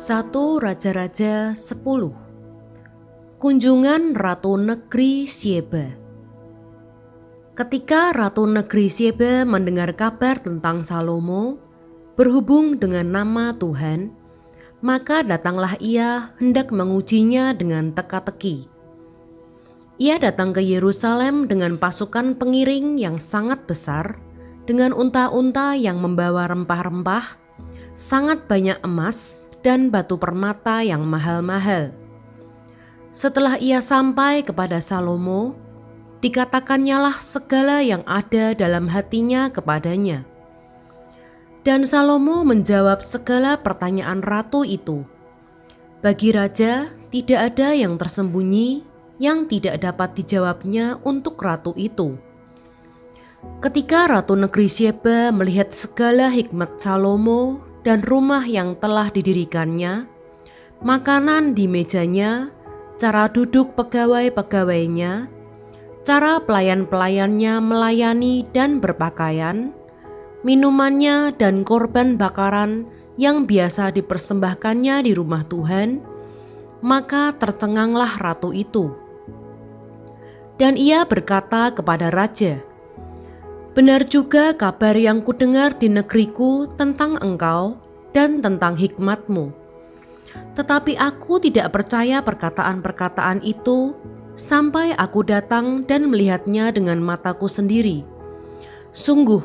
1 Raja-Raja 10. Kunjungan Ratu Negeri Syeba. Ketika Ratu Negeri Syeba mendengar kabar tentang Salomo berhubung dengan nama Tuhan, maka datanglah ia hendak mengujinya dengan teka-teki. Ia datang ke Yerusalem dengan pasukan pengiring yang sangat besar, dengan unta-unta yang membawa rempah-rempah, sangat banyak emas dan batu permata yang mahal-mahal. Setelah ia sampai kepada Salomo, dikatakannyalah segala yang ada dalam hatinya kepadanya. Dan Salomo menjawab segala pertanyaan ratu itu. Bagi raja tidak ada yang tersembunyi yang tidak dapat dijawabnya untuk ratu itu. Ketika Ratu Negeri Syeba melihat segala hikmat Salomo dan rumah yang telah didirikannya, makanan di mejanya, cara duduk pegawai-pegawainya, cara pelayan-pelayannya melayani dan berpakaian, minumannya dan korban bakaran yang biasa dipersembahkannya di rumah Tuhan, maka tercenganglah ratu itu. Dan ia berkata kepada raja, "Benar juga kabar yang kudengar di negeriku tentang engkau dan tentang hikmatmu. Tetapi aku tidak percaya perkataan-perkataan itu sampai aku datang dan melihatnya dengan mataku sendiri. Sungguh,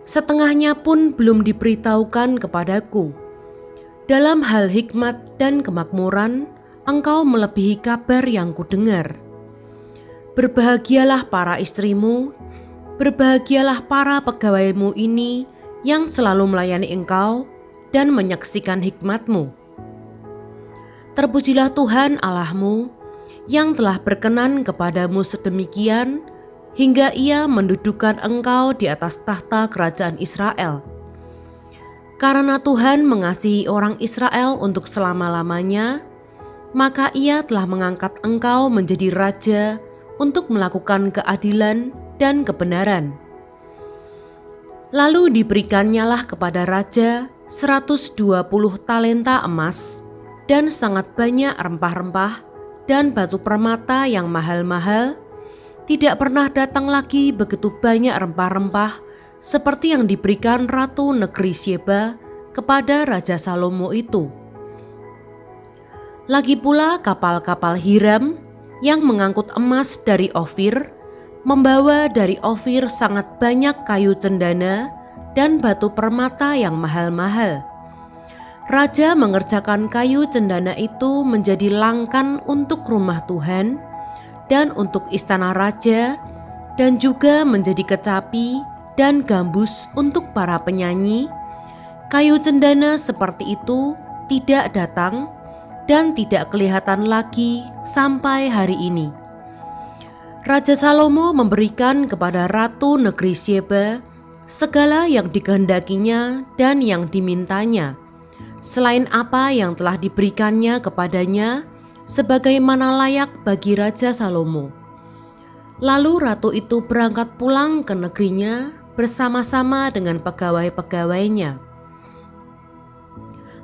setengahnya pun belum diberitahukan kepadaku. Dalam hal hikmat dan kemakmuran, engkau melebihi kabar yang kudengar. Berbahagialah para istrimu, berbahagialah para pegawaimu ini yang selalu melayani engkau dan menyaksikan hikmatmu. Terpujilah Tuhan Allahmu yang telah berkenan kepadamu sedemikian hingga ia mendudukan engkau di atas tahta kerajaan Israel. Karena Tuhan mengasihi orang Israel untuk selama-lamanya, maka ia telah mengangkat engkau menjadi raja untuk melakukan keadilan dan kebenaran." Lalu diberikannya kepada raja 120 talenta emas dan sangat banyak rempah-rempah dan batu permata yang mahal-mahal. Tidak pernah datang lagi begitu banyak rempah-rempah seperti yang diberikan Ratu Negeri Syeba kepada Raja Salomo itu. Lagi pula kapal-kapal Hiram yang mengangkut emas dari Ofir, membawa dari Ofir sangat banyak kayu cendana dan batu permata yang mahal-mahal. Raja mengerjakan kayu cendana itu menjadi langkan untuk rumah Tuhan dan untuk istana raja, dan juga menjadi kecapi dan gambus untuk para penyanyi. Kayu cendana seperti itu tidak datang dan tidak kelihatan lagi sampai hari ini. Raja Salomo memberikan kepada Ratu Negeri Syeba segala yang dikehendakinya dan yang dimintanya, selain apa yang telah diberikannya kepadanya sebagaimana layak bagi Raja Salomo. Lalu ratu itu berangkat pulang ke negerinya bersama-sama dengan pegawai-pegawainya.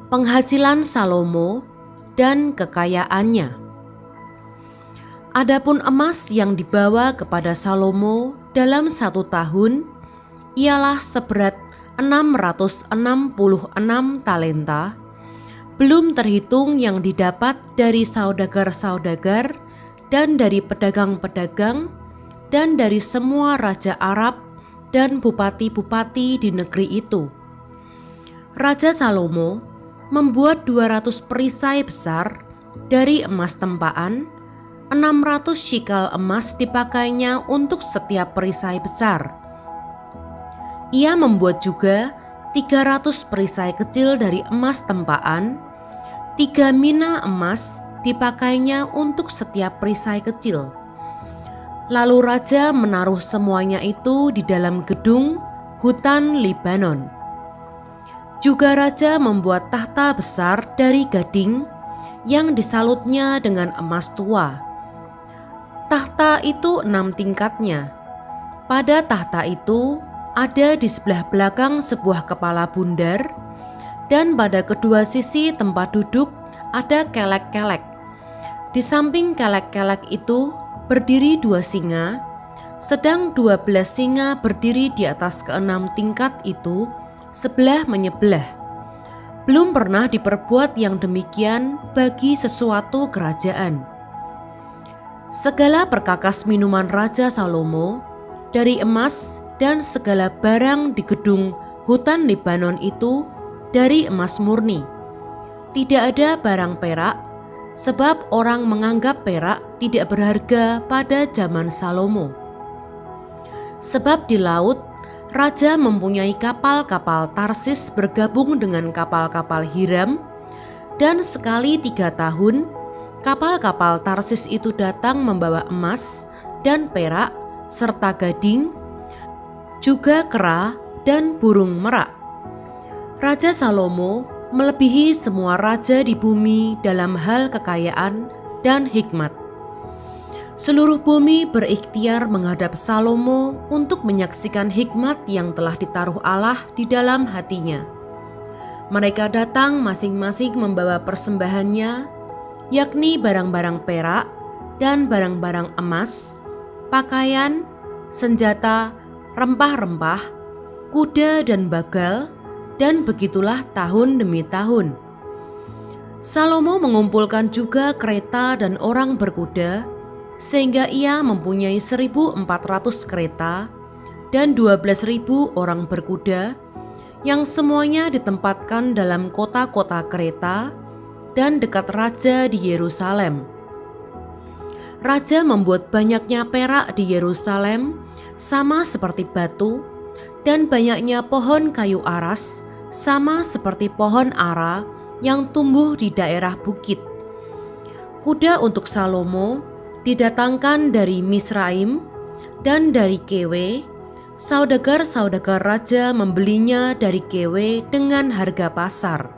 Penghasilan Salomo dan kekayaannya. Adapun emas yang dibawa kepada Salomo dalam 1 tahun ialah seberat 666 talenta, belum terhitung yang didapat dari saudagar-saudagar dan dari pedagang-pedagang dan dari semua raja Arab dan bupati-bupati di negeri itu. Raja Salomo membuat 200 perisai besar dari emas tempaan, 600 shikal emas dipakainya untuk setiap perisai besar. Ia membuat juga 300 perisai kecil dari emas tempaan, 3 mina emas dipakainya untuk setiap perisai kecil. Lalu raja menaruh semuanya itu di dalam gedung hutan Libanon. Juga raja membuat tahta besar dari gading yang disalutnya dengan emas tua. Tahta itu 6 tingkatnya. Pada tahta itu ada di sebelah belakang sebuah kepala bundar dan pada kedua sisi tempat duduk ada kelek-kelek. Di samping kelek-kelek itu berdiri 2 singa, sedang 12 singa berdiri di atas ke-6 tingkat itu, sebelah menyebelah. Belum pernah diperbuat yang demikian bagi sesuatu kerajaan. Segala perkakas minuman Raja Salomo dari emas dan segala barang di gedung hutan Lebanon itu dari emas murni. Tidak ada barang perak, sebab orang menganggap perak tidak berharga pada zaman Salomo. Sebab di laut, Raja mempunyai kapal-kapal Tarsis bergabung dengan kapal-kapal Hiram, dan sekali 3 tahun, kapal-kapal Tarsis itu datang membawa emas dan perak, serta gading, juga kera dan burung merak. Raja Salomo melebihi semua raja di bumi dalam hal kekayaan dan hikmat. Seluruh bumi berikhtiar menghadap Salomo untuk menyaksikan hikmat yang telah ditaruh Allah di dalam hatinya. Mereka datang masing-masing membawa persembahannya, yakni barang-barang perak dan barang-barang emas, pakaian, senjata, rempah-rempah, kuda dan bagal, dan begitulah tahun demi tahun. Salomo mengumpulkan juga kereta dan orang berkuda, sehingga ia mempunyai 1.400 kereta dan 12.000 orang berkuda, yang semuanya ditempatkan dalam kota-kota kereta dan dekat raja di Yerusalem. Raja membuat banyaknya perak di Yerusalem sama seperti batu, dan banyaknya pohon kayu aras sama seperti pohon ara yang tumbuh di daerah bukit. Kuda untuk Salomo didatangkan dari Misraim dan dari Kewe. Saudagar-saudagar raja membelinya dari Kewe dengan harga pasar.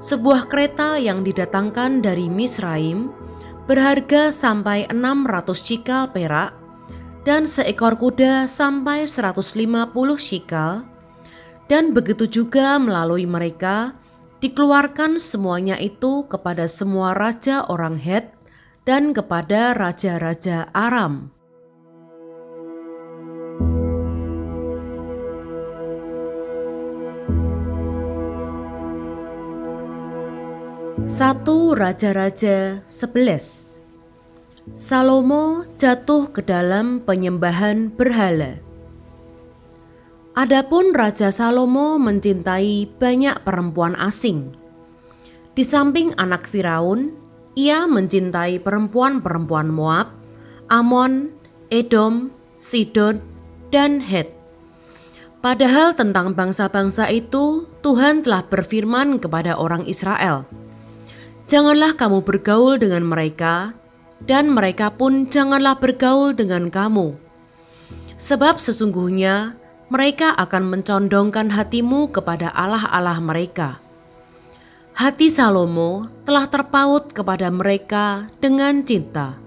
Sebuah kereta yang didatangkan dari Misraim berharga sampai 600 shikal perak, dan seekor kuda sampai 150 shikal, dan begitu juga melalui mereka dikeluarkan semuanya itu kepada semua raja orang Het dan kepada raja-raja Aram. Satu Raja-Raja 11. Salomo jatuh ke dalam penyembahan berhala. Adapun Raja Salomo mencintai banyak perempuan asing. Di samping anak Firaun, ia mencintai perempuan-perempuan Moab, Amon, Edom, Sidon, dan Het. Padahal tentang bangsa-bangsa itu Tuhan telah berfirman kepada orang Israel, "Janganlah kamu bergaul dengan mereka, dan mereka pun janganlah bergaul dengan kamu. Sebab sesungguhnya mereka akan mencondongkan hatimu kepada allah-allah mereka." Hati Salomo telah terpaut kepada mereka dengan cinta.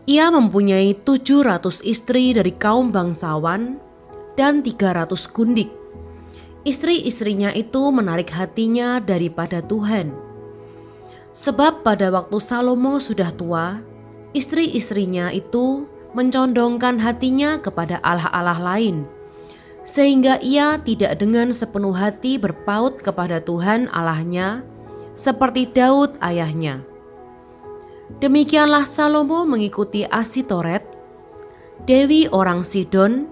Ia mempunyai 700 istri dari kaum bangsawan dan 300 gundik. Istri-istrinya itu menarik hatinya daripada Tuhan. Sebab pada waktu Salomo sudah tua, istri-istrinya itu mencondongkan hatinya kepada allah-allah lain, sehingga ia tidak dengan sepenuh hati berpaut kepada Tuhan Allahnya, seperti Daud ayahnya. Demikianlah Salomo mengikuti Asitoret, dewi orang Sidon,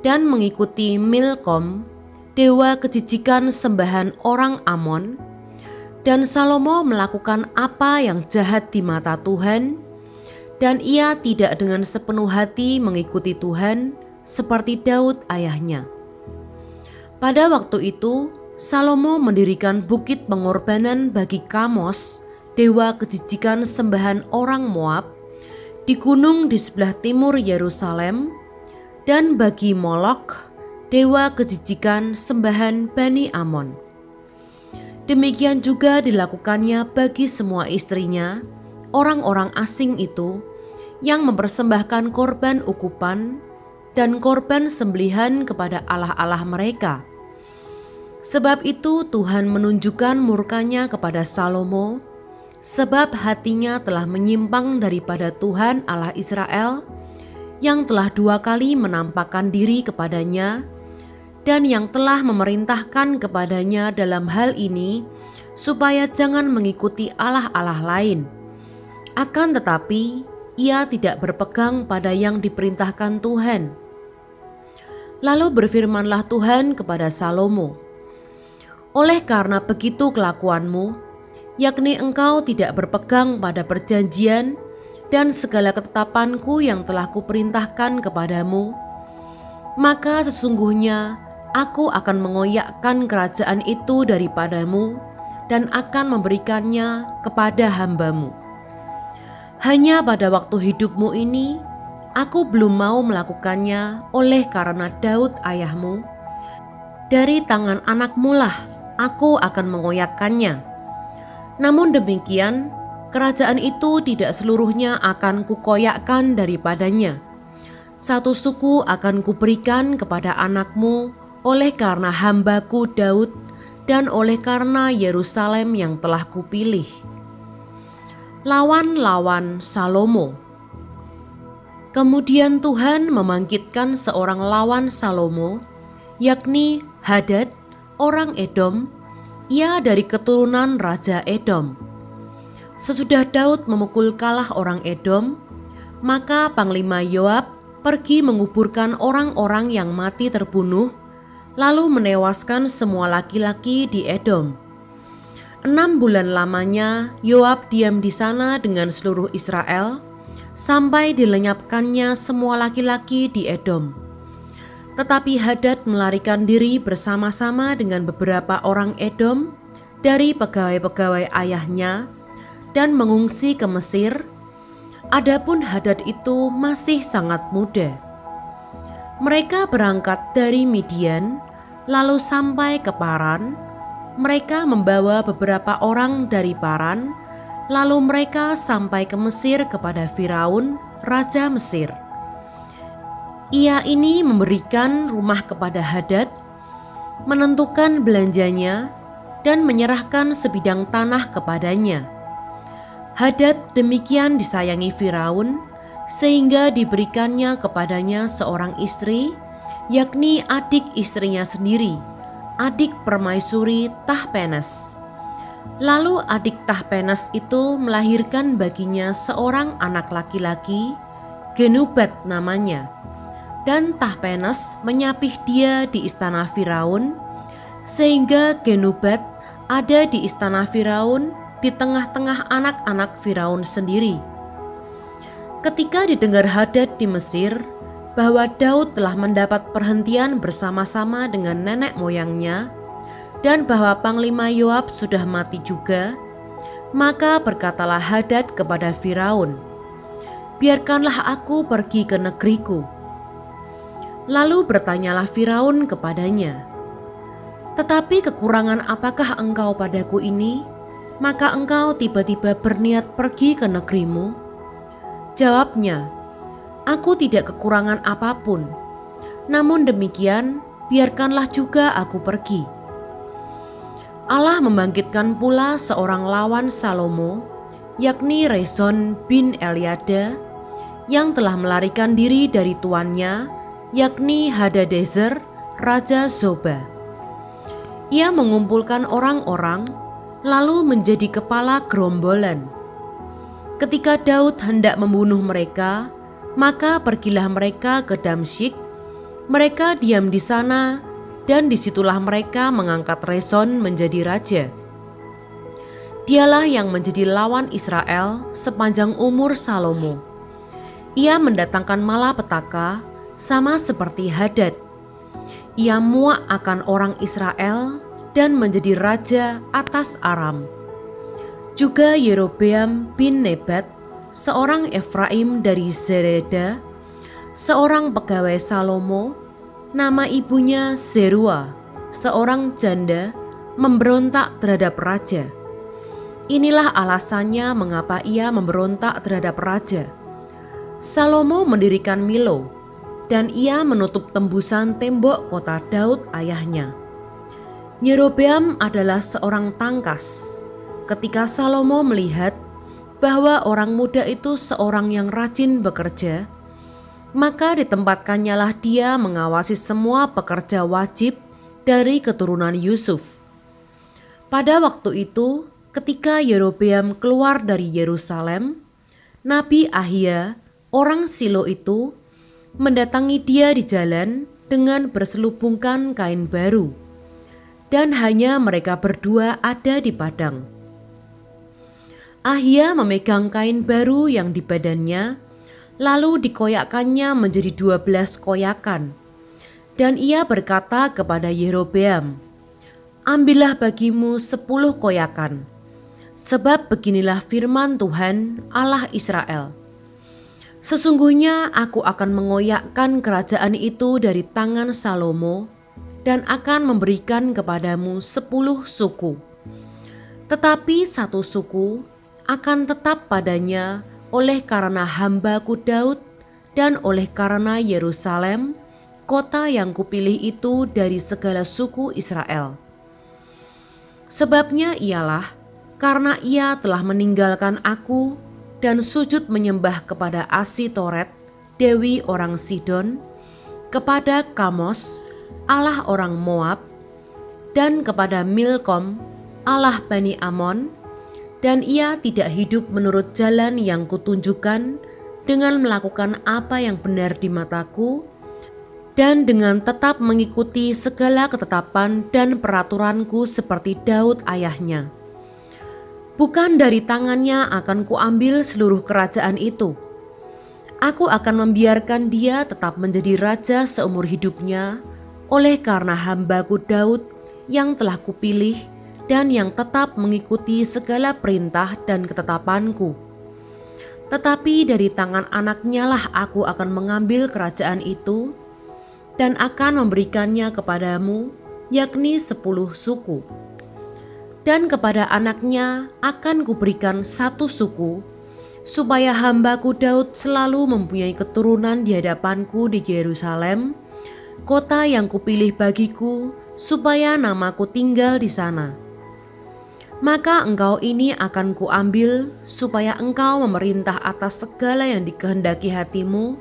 dan mengikuti Milkom, dewa kejijikan sembahan orang Amon. Dan Salomo melakukan apa yang jahat di mata Tuhan, dan ia tidak dengan sepenuh hati mengikuti Tuhan, seperti Daud ayahnya. Pada waktu itu, Salomo mendirikan bukit pengorbanan bagi Kamos, dewa kejijikan sembahan orang Moab, di gunung di sebelah timur Yerusalem, dan bagi Molok, dewa kejijikan sembahan Bani Amon. Demikian juga dilakukannya bagi semua istrinya, orang-orang asing itu, yang mempersembahkan korban ukupan dan korban sembelihan kepada allah-allah mereka. Sebab itu Tuhan menunjukkan murkanya kepada Salomo, sebab hatinya telah menyimpang daripada Tuhan Allah Israel, yang telah 2 kali menampakkan diri kepadanya, dan yang telah memerintahkan kepadanya dalam hal ini, supaya jangan mengikuti allah-allah lain. Akan tetapi, ia tidak berpegang pada yang diperintahkan Tuhan. Lalu berfirmanlah Tuhan kepada Salomo, oleh karena begitu kelakuanmu, yakni engkau tidak berpegang pada perjanjian dan segala ketetapanku yang telah kuperintahkan kepadamu, maka sesungguhnya aku akan mengoyakkan kerajaan itu daripadamu dan akan memberikannya kepada hambamu. Hanya pada waktu hidupmu ini, aku belum mau melakukannya oleh karena Daud ayahmu. Dari tangan anakmu lah aku akan mengoyakkannya. Namun demikian, kerajaan itu tidak seluruhnya akan kukoyakkan daripadanya. 1 suku akan kuberikan kepada anakmu oleh karena hambaku Daud dan oleh karena Yerusalem yang telah kupilih. Lawan-lawan Salomo. Kemudian Tuhan membangkitkan seorang lawan Salomo, yakni Hadad, orang Edom. Ia dari keturunan Raja Edom. Sesudah Daud memukul kalah orang Edom, maka Panglima Yoab pergi menguburkan orang-orang yang mati terbunuh, lalu menewaskan semua laki-laki di Edom. 6 bulan lamanya Yoab diam di sana dengan seluruh Israel, sampai dilenyapkannya semua laki-laki di Edom. Tetapi Hadad melarikan diri bersama-sama dengan beberapa orang Edom dari pegawai-pegawai ayahnya dan mengungsi ke Mesir. Adapun Hadad itu masih sangat muda. Mereka berangkat dari Midian, lalu sampai ke Paran. Mereka membawa beberapa orang dari Paran, lalu mereka sampai ke Mesir kepada Firaun, Raja Mesir. Ia ini memberikan rumah kepada Hadad, menentukan belanjanya, dan menyerahkan sebidang tanah kepadanya. Hadad demikian disayangi Firaun, sehingga diberikannya kepadanya seorang istri, yakni adik istrinya sendiri, adik permaisuri Tahpenes. Lalu adik Tahpenes itu melahirkan baginya seorang anak laki-laki, Genubat namanya. Dan Tahpenes menyapih dia di istana Firaun, sehingga Genubat ada di istana Firaun di tengah-tengah anak-anak Firaun sendiri. Ketika didengar Hadad di Mesir bahwa Daud telah mendapat perhentian bersama-sama dengan nenek moyangnya, dan bahwa Panglima Yoab sudah mati juga, maka berkatalah Hadad kepada Firaun, "Biarkanlah aku pergi ke negeriku." Lalu bertanyalah Firaun kepadanya, "Tetapi kekurangan apakah engkau padaku ini, maka engkau tiba-tiba berniat pergi ke negerimu?" Jawabnya, "Aku tidak kekurangan apapun. Namun demikian, biarkanlah juga aku pergi." Allah membangkitkan pula seorang lawan Salomo, yakni Rezon bin Eliada, yang telah melarikan diri dari tuannya, yakni Hadadezer, Raja Zoba. Ia mengumpulkan orang-orang, lalu menjadi kepala gerombolan. Ketika Daud hendak membunuh mereka, maka pergilah mereka ke Damsyik. Mereka diam di sana, dan disitulah mereka mengangkat Rezon menjadi raja. Dialah yang menjadi lawan Israel sepanjang umur Salomo. Ia mendatangkan malapetaka sama seperti Hadad. Ia muak akan orang Israel dan menjadi raja atas Aram. Juga Yerobeam bin Nebat, seorang Efraim dari Zereda, seorang pegawai Salomo, nama ibunya Zerua, seorang janda, memberontak terhadap raja. Inilah alasannya mengapa ia memberontak terhadap raja. Salomo mendirikan Milo, dan ia menutup tembusan tembok kota Daud ayahnya. Yerobeam adalah seorang tangkas. Ketika Salomo melihat bahwa orang muda itu seorang yang rajin bekerja, maka ditempatkannya dia mengawasi semua pekerja wajib dari keturunan Yusuf. Pada waktu itu, ketika Yerobeam keluar dari Yerusalem, Nabi Ahia, orang Silo itu, mendatangi dia di jalan dengan berselubungkan kain baru, dan hanya mereka berdua ada di padang. Ahia memegang kain baru yang di badannya, lalu dikoyakkannya menjadi 12 koyakan. Dan ia berkata kepada Yerobeam, "Ambillah bagimu 10 koyakan, sebab beginilah firman Tuhan Allah Israel. Sesungguhnya aku akan mengoyakkan kerajaan itu dari tangan Salomo dan akan memberikan kepadamu 10 suku. Tetapi satu suku akan tetap padanya oleh karena hamba-Ku Daud dan oleh karena Yerusalem, kota yang Kupilih itu dari segala suku Israel. Sebabnya ialah karena ia telah meninggalkan Aku dan sujud menyembah kepada Asitoret, dewi orang Sidon, kepada Kamos, Allah orang Moab, dan kepada Milkom, Allah Bani Amon, dan ia tidak hidup menurut jalan yang Kutunjukkan dengan melakukan apa yang benar di mataku, dan dengan tetap mengikuti segala ketetapan dan peraturanku seperti Daud ayahnya. Bukan dari tangannya akan Kuambil seluruh kerajaan itu. Aku akan membiarkan dia tetap menjadi raja seumur hidupnya, oleh karena hamba-Ku Daud yang telah Kupilih dan yang tetap mengikuti segala perintah dan ketetapanku. Tetapi dari tangan anaknya lah Aku akan mengambil kerajaan itu dan akan memberikannya kepadamu, yakni 10 suku. Dan kepada anaknya akan Kuberikan 1 suku, supaya hamba-Ku Daud selalu mempunyai keturunan di hadapanku di Yerusalem, kota yang Kupilih bagiku, supaya nama-Ku tinggal di sana. Maka engkau ini akan Kuambil, supaya engkau memerintah atas segala yang dikehendaki hatimu,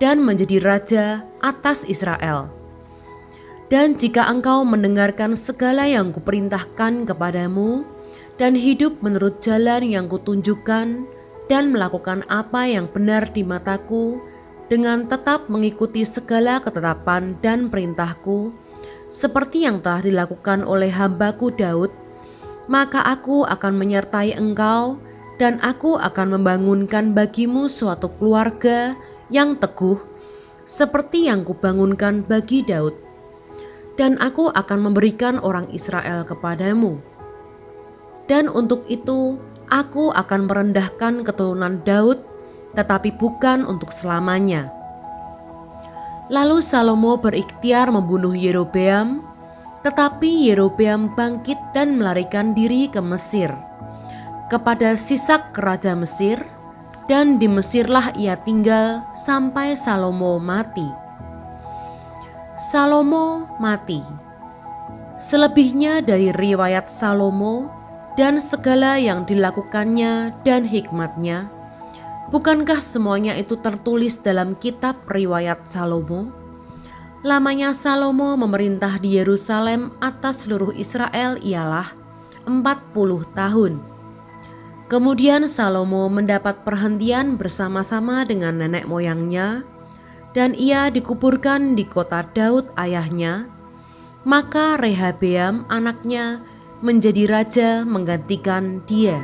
dan menjadi raja atas Israel. Dan jika engkau mendengarkan segala yang Kuperintahkan kepadamu, dan hidup menurut jalan yang Kutunjukkan, dan melakukan apa yang benar di mataku, dengan tetap mengikuti segala ketetapan dan perintahku, seperti yang telah dilakukan oleh hamba-Ku Daud, maka Aku akan menyertai engkau, dan Aku akan membangunkan bagimu suatu keluarga yang teguh, seperti yang Kubangunkan bagi Daud. Dan Aku akan memberikan orang Israel kepadamu. Dan untuk itu Aku akan merendahkan keturunan Daud, tetapi bukan untuk selamanya." Lalu Salomo berikhtiar membunuh Yerobeam, tetapi Yerobeam bangkit dan melarikan diri ke Mesir, kepada Sisak raja Mesir, dan di Mesirlah ia tinggal sampai Salomo mati. Salomo mati. Selebihnya dari riwayat Salomo dan segala yang dilakukannya dan hikmatnya, bukankah semuanya itu tertulis dalam kitab riwayat Salomo? Lamanya Salomo memerintah di Yerusalem atas seluruh Israel ialah 40 tahun. Kemudian Salomo mendapat perhentian bersama-sama dengan nenek moyangnya, dan ia dikuburkan di kota Daud ayahnya. Maka Rehabeam anaknya menjadi raja menggantikan dia.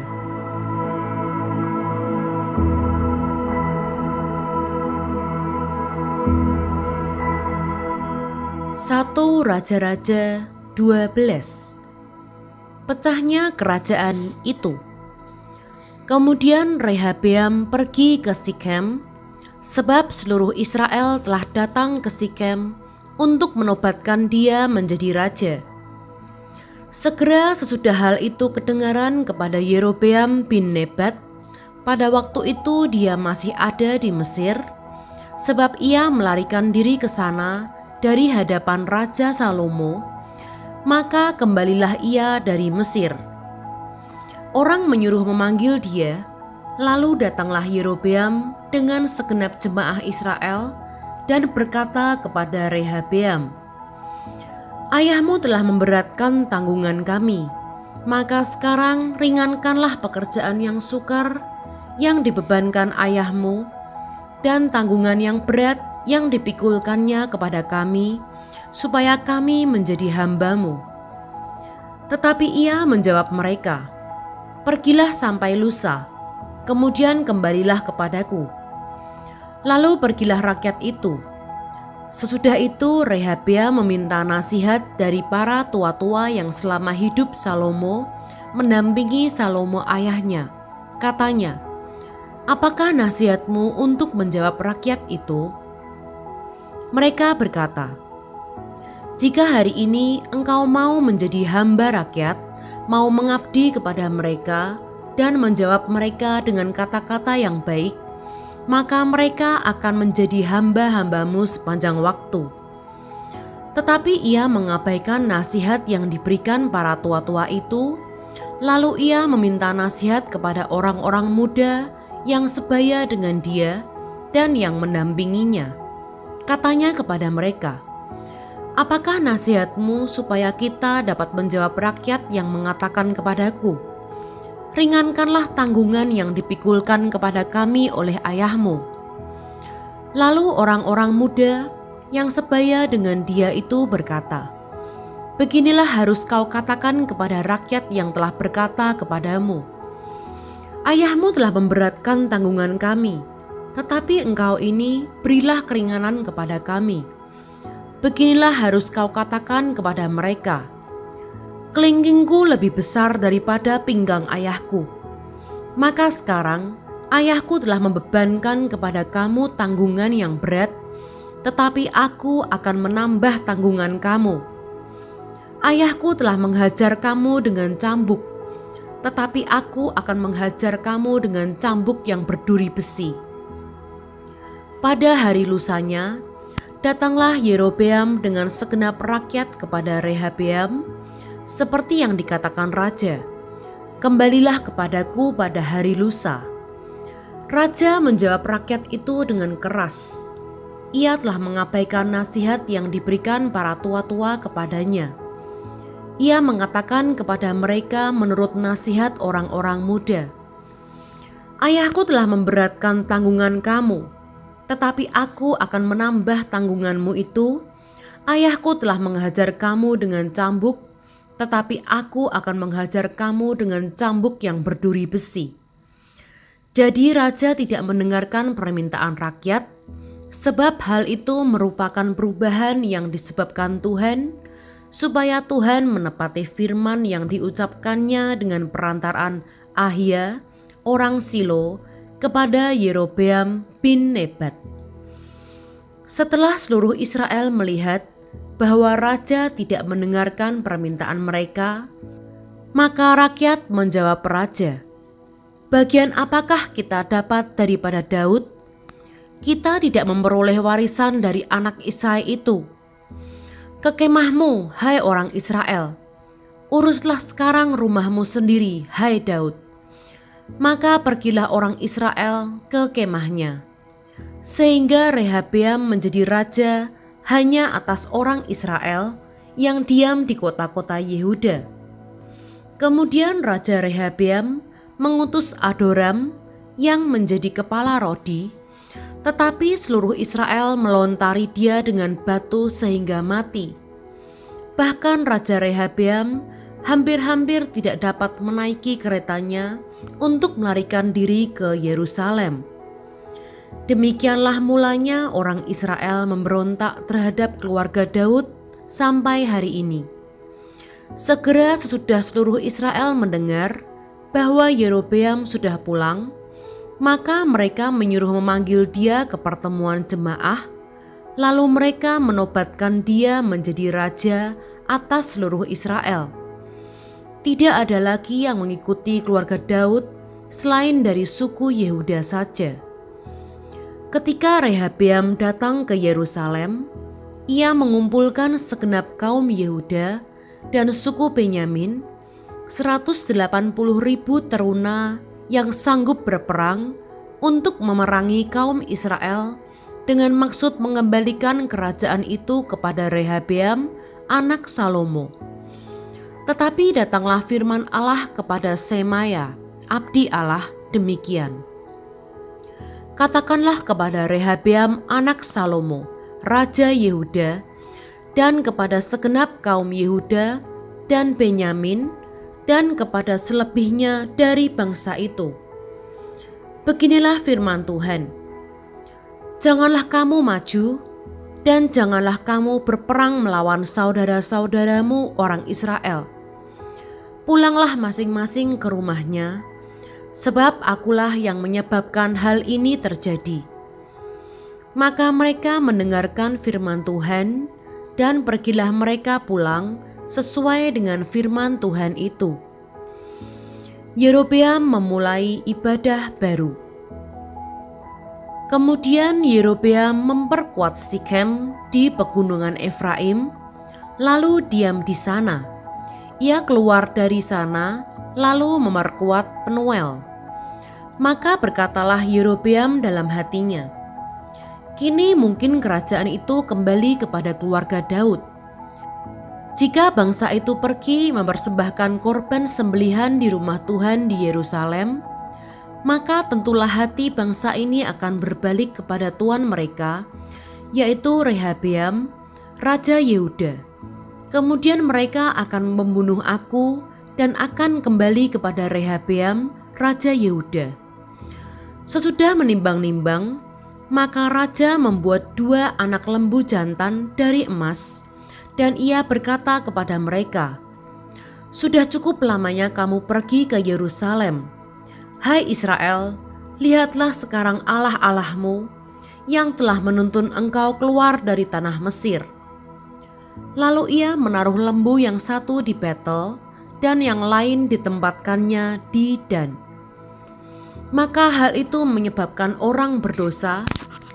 1 Raja-Raja 12. Pecahnya kerajaan itu. Kemudian Rehabeam pergi ke Sikem, sebab seluruh Israel telah datang ke Sikem untuk menobatkan dia menjadi raja. Segera sesudah hal itu kedengaran kepada Yerobeam bin Nebat, pada waktu itu dia masih ada di Mesir, sebab ia melarikan diri ke sana dari hadapan Raja Salomo, Maka kembalilah ia dari Mesir. Orang menyuruh memanggil dia, lalu datanglah Yerobeam dengan segenap jemaah Israel dan berkata kepada Rehabeam, "Ayahmu telah memberatkan tanggungan kami, maka sekarang ringankanlah pekerjaan yang sukar yang dibebankan ayahmu dan tanggungan yang berat yang dipikulkannya kepada kami, supaya kami menjadi hamba-Mu." Tetapi ia menjawab mereka, "Pergilah sampai lusa, kemudian kembalilah kepadaku." Lalu pergilah rakyat itu. Sesudah itu Rehabeam meminta nasihat dari para tua-tua yang selama hidup Salomo mendampingi Salomo ayahnya. Katanya, "Apakah nasihatmu untuk menjawab rakyat itu?" Mereka berkata, "Jika hari ini engkau mau menjadi hamba rakyat, mau mengabdi kepada mereka dan menjawab mereka dengan kata-kata yang baik, maka mereka akan menjadi hamba-hambamu sepanjang waktu." Tetapi ia mengabaikan nasihat yang diberikan para tua-tua itu, lalu ia meminta nasihat kepada orang-orang muda yang sebaya dengan dia dan yang mendampinginya. Katanya kepada mereka, "Apakah nasihatmu supaya kita dapat menjawab rakyat yang mengatakan kepadaku, 'Ringankanlah tanggungan yang dipikulkan kepada kami oleh ayahmu'?" Lalu orang-orang muda yang sebaya dengan dia itu berkata, "Beginilah harus kau katakan kepada rakyat yang telah berkata kepadamu, 'Ayahmu telah memberatkan tanggungan kami, tetapi engkau ini berilah keringanan kepada kami.' Beginilah harus kau katakan kepada mereka, 'Kelingkingku lebih besar daripada pinggang ayahku. Maka sekarang ayahku telah membebankan kepada kamu tanggungan yang berat, tetapi aku akan menambah tanggungan kamu. Ayahku telah menghajar kamu dengan cambuk, tetapi aku akan menghajar kamu dengan cambuk yang berduri besi." Pada hari lusanya, datanglah Yerobeam dengan segenap rakyat kepada Rehabeam, seperti yang dikatakan raja, "Kembalilah kepadaku pada hari lusa." Raja menjawab rakyat itu dengan keras. Ia telah mengabaikan nasihat yang diberikan para tua-tua kepadanya. Ia mengatakan kepada mereka menurut nasihat orang-orang muda, "Ayahku telah memberatkan tanggungan kamu, tetapi aku akan menambah tanggunganmu itu. Ayahku telah menghajar kamu dengan cambuk, tetapi aku akan menghajar kamu dengan cambuk yang berduri besi." Jadi raja tidak mendengarkan permintaan rakyat, sebab hal itu merupakan perubahan yang disebabkan Tuhan, supaya Tuhan menepati firman yang diucapkannya dengan perantaraan Ahia, orang Silo, kepada Yerobeam bin Nebat. Setelah seluruh Israel melihat bahwa raja tidak mendengarkan permintaan mereka, maka rakyat menjawab raja, "Bagian apakah kita dapat daripada Daud? Kita tidak memperoleh warisan dari anak Isai itu. Ke kemahmu, hai orang Israel, uruslah sekarang rumahmu sendiri, hai Daud." Maka pergilah orang Israel ke kemahnya, sehingga Rehabeam menjadi raja hanya atas orang Israel yang diam di kota-kota Yehuda. Kemudian Raja Rehabeam mengutus Adoram yang menjadi kepala Rodi, tetapi seluruh Israel melontari dia dengan batu sehingga mati. Bahkan Raja Rehabeam hampir-hampir tidak dapat menaiki keretanya untuk melarikan diri ke Yerusalem. Demikianlah mulanya orang Israel memberontak terhadap keluarga Daud sampai hari ini. Segera sesudah seluruh Israel mendengar bahwa Yerobeam sudah pulang, maka mereka menyuruh memanggil dia ke pertemuan jemaah, lalu mereka menobatkan dia menjadi raja atas seluruh Israel. Tidak ada lagi yang mengikuti keluarga Daud selain dari suku Yehuda saja. Ketika Rehabeam datang ke Yerusalem, ia mengumpulkan segenap kaum Yehuda dan suku Benyamin, 180.000 teruna yang sanggup berperang untuk memerangi kaum Israel dengan maksud mengembalikan kerajaan itu kepada Rehabeam anak Salomo. Tetapi datanglah firman Allah kepada Semaya, abdi Allah, demikian. Katakanlah kepada Rehabeam anak Salomo, raja Yehuda, dan kepada segenap kaum Yehuda dan Benyamin, dan kepada selebihnya dari bangsa itu. Beginilah firman Tuhan, janganlah kamu maju, dan janganlah kamu berperang melawan saudara-saudaramu orang Israel. Pulanglah masing-masing ke rumahnya, sebab akulah yang menyebabkan hal ini terjadi. Maka mereka mendengarkan firman Tuhan, dan pergilah mereka pulang sesuai dengan firman Tuhan itu. Yerobeam memulai ibadah baru. Kemudian Yerobeam memperkuat Sikem di pegunungan Efraim, lalu diam di sana. Ia keluar dari sana, lalu memperkuat Penuel. Maka berkatalah Yerobeam dalam hatinya, kini mungkin kerajaan itu kembali kepada keluarga Daud. Jika bangsa itu pergi mempersembahkan korban sembelihan di rumah Tuhan di Yerusalem, maka tentulah hati bangsa ini akan berbalik kepada tuan mereka, yaitu Rehabeam, raja Yehuda. Kemudian mereka akan membunuh aku dan akan kembali kepada Rehabeam, raja Yehuda. Sesudah menimbang-nimbang, maka raja membuat 2 anak lembu jantan dari emas, dan ia berkata kepada mereka, sudah cukup lamanya kamu pergi ke Yerusalem. Hai Israel, lihatlah sekarang Allah-Allahmu yang telah menuntun engkau keluar dari tanah Mesir. Lalu ia menaruh lembu yang satu di Betel dan yang lain ditempatkannya di Dan. Maka hal itu menyebabkan orang berdosa,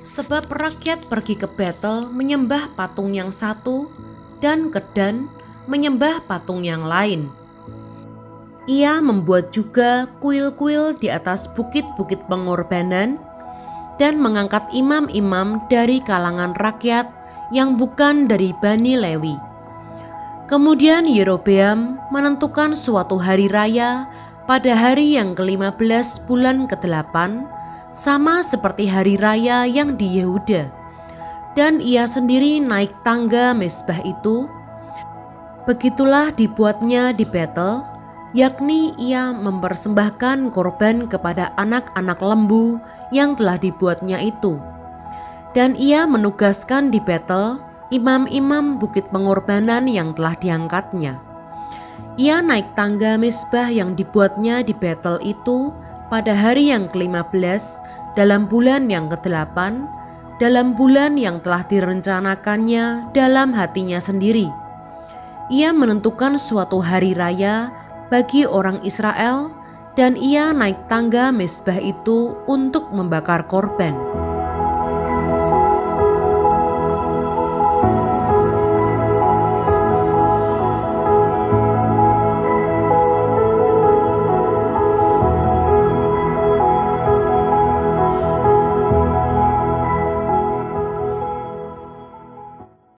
sebab rakyat pergi ke Betel menyembah patung yang satu dan ke Dan menyembah patung yang lain. Ia membuat juga kuil-kuil di atas bukit-bukit pengorbanan dan mengangkat imam-imam dari kalangan rakyat yang bukan dari Bani Lewi. Kemudian Yerobeam menentukan suatu hari raya pada hari yang ke-15 bulan ke-8, sama seperti hari raya yang di Yehuda. Dan ia sendiri naik tangga mezbah itu. Begitulah dibuatnya di Betel, yakni ia mempersembahkan korban kepada anak-anak lembu yang telah dibuatnya itu. Dan ia menugaskan di Betel imam-imam bukit pengorbanan yang telah diangkatnya. Ia naik tangga mezbah yang dibuatnya di Betel itu pada hari yang ke-15 dalam bulan yang ke-8, dalam bulan yang telah direncanakannya dalam hatinya sendiri. Ia menentukan suatu hari raya bagi orang Israel, dan ia naik tangga mezbah itu untuk membakar korban.